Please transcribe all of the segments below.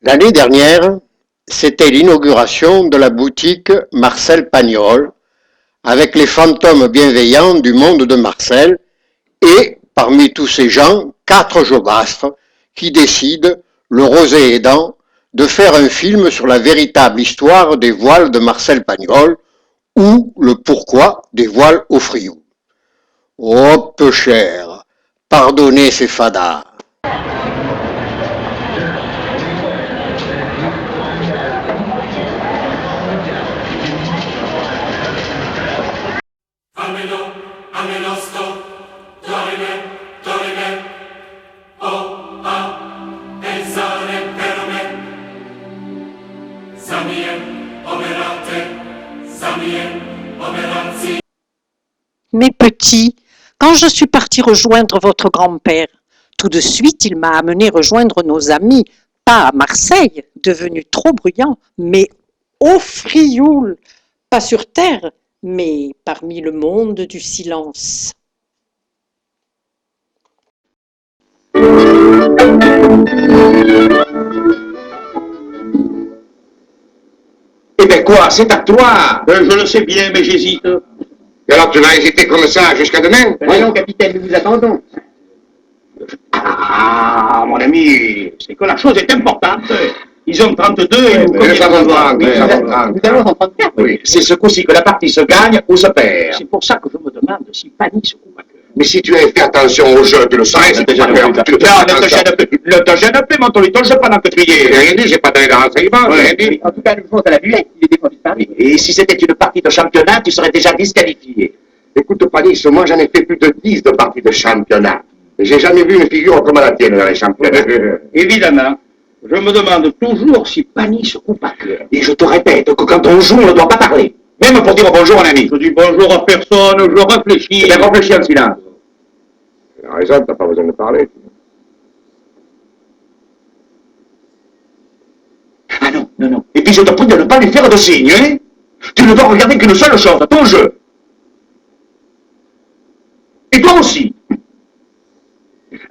L'année dernière, c'était l'inauguration de la boutique Marcel Pagnol, avec les fantômes bienveillants du monde de Marcel, et, parmi tous ces gens, 4 jaubastres qui décident, le rosé aidant, de faire un film sur la véritable histoire des voiles de Marcel Pagnol, ou le pourquoi des voiles au Frioul. Oh, peu cher, pardonnez ces fadas. Ameno, amenosto, dorime, dorime, o, a, ezare, perome, zamiem, oberate, zamiem, oberanzi. Mes petits, quand je suis partie rejoindre votre grand-père, tout de suite il m'a amené rejoindre nos amis, pas à Marseille, devenu trop bruyant, mais au Frioul, pas sur terre, mais parmi le monde du silence. Eh ben quoi, c'est à toi. Je le sais bien, mais j'hésite. Et alors tu vas hésiter comme ça jusqu'à demain? Voyons, capitaine, nous vous attendons. Ah, mon ami, c'est que la chose est importante. Ils ont 32 et nous Nous avons 30, Oui, nous avons 30. nous avons 34. Oui, c'est ce coup-ci que la partie se gagne ou se perd. C'est pour ça que je me demande si Fanny se coupe à cœur. Mais si tu avais fait attention au jeu, tu le saurais, si tu Non, pas peur. Tu le fais ne te attention. gêne plus. Ne te gêne plus, mon tolito, je pendant que tu y J'ai es. rien dit, j'ai pas donné de renseignements, j'ai rien dit. En tout cas, nous jouons à la buette. Il est des fois disparu. Et si c'était une partie de championnat, tu serais déjà disqualifié. Écoute, Panis, moi j'en ai fait plus de 10 de parties de championnat. J'ai jamais vu une figure comme la tienne dans les championnats. Évidemment, je me demande toujours si Fanny se coupe à cœur. Et je te répète que quand on joue, on ne doit pas parler. Même pour dire bonjour, mon ami. Je dis bonjour à personne, je réfléchis. Eh bien, réfléchis en silence. Tu as raison, t'as pas besoin de parler. Ah non, non, non. Et puis je te prie de ne pas lui faire de signes, hein. Tu ne dois regarder qu'une seule chose, ton jeu. Et toi aussi.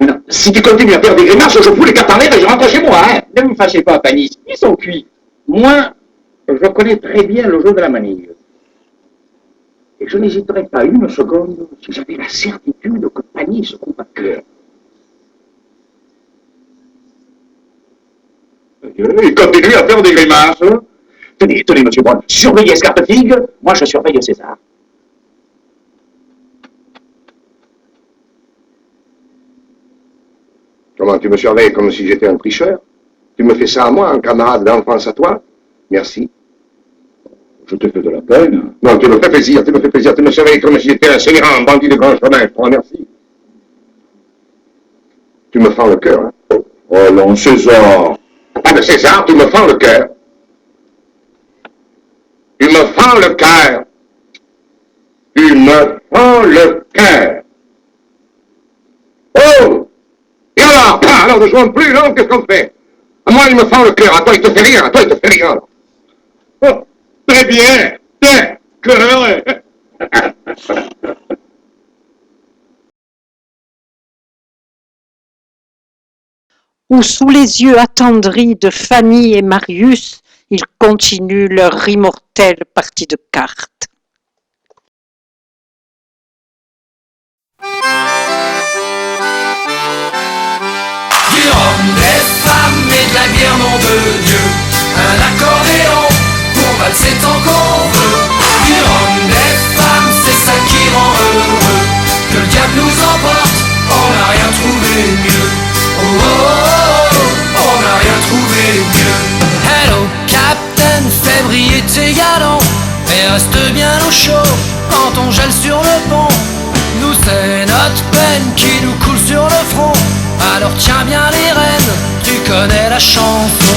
Non, si tu continues à faire des grimaces, je fous les cartes en l'air et je rentre chez moi, hein. Ne vous fâchez pas, Fanny, ils sont cuits. Moi, je connais très bien le jeu de la manille. Et je n'hésiterai pas une seconde si j'avais la certitude que Fanny se coupe à cœur. Il continue à faire des grimaces. Tenez, tenez, monsieur Brown, surveillez Escarpe-Figue, moi je surveille César. Comment, tu me surveilles comme si j'étais un tricheur? Tu me fais ça à moi, un camarade d'enfance à toi? Merci. Je te fais de la peine. Non, tu me fais plaisir, tu me fais plaisir. Tu me surveilles comme si j'étais un seigneur, un bandit de grand chemin. Je te remercie. Tu me fends le cœur, hein? Oh non, César. Pas de César, tu me fends le cœur. Tu me fends le cœur. Tu me fends le cœur. Oh! Et alors? Ah, alors, ne jouons plus, non? Qu'est-ce qu'on fait? À moi, il me fend le cœur. À toi, il te fait rien. À toi, il te fait rien. Oh, très bien. Tiens, cœur. Où sous les yeux attendris de Fanny et Marius, ils continuent leur immortelle partie de cartes. Du rhum, des femmes et de la bière, nom de Dieu. Un accordéon pour valser tant qu'on veut. Du rhum, des femmes, c'est ça qui rend heureux. Que le diable nous emporte, on n'a rien trouvé mieux. Oh, oh, oh, oh, on n'a rien trouvé mieux. Hello, Captain, fais briller tes galons. Et reste bien au chaud quand on gèle sur le pont. Nous c'est notre peine qui nous coule sur le front. Alors tiens bien les rênes, tu connais la chanson.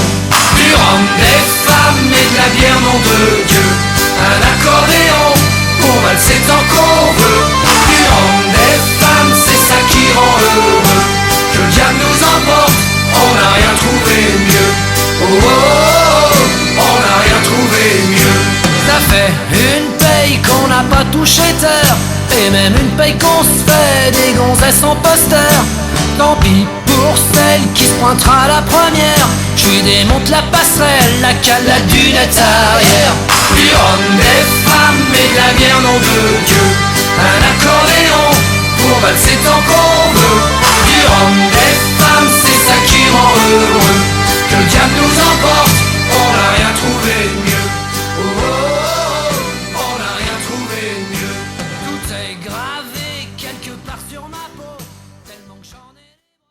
Du rhum, des femmes et de la bière, nom de Dieu. Un accordéon pour valser tant qu'on veut. Du rhum, des femmes, c'est ça qui rend heureux. Que le diable nous emporte, on n'a rien trouvé mieux. Oh, oh, oh, on n'a rien trouvé mieux. Ça fait une paye qu'on n'a pas touché terre. Et même une paye qu'on se fait des gonzesses en poster. Tant pis pour celles celle qui se pointera la première. Je lui démonte la passerelle, la cale, la dunette arrière. Du rhum, des femmes et de la bière, nom de Dieu. Un accordéon pour valser ton corps.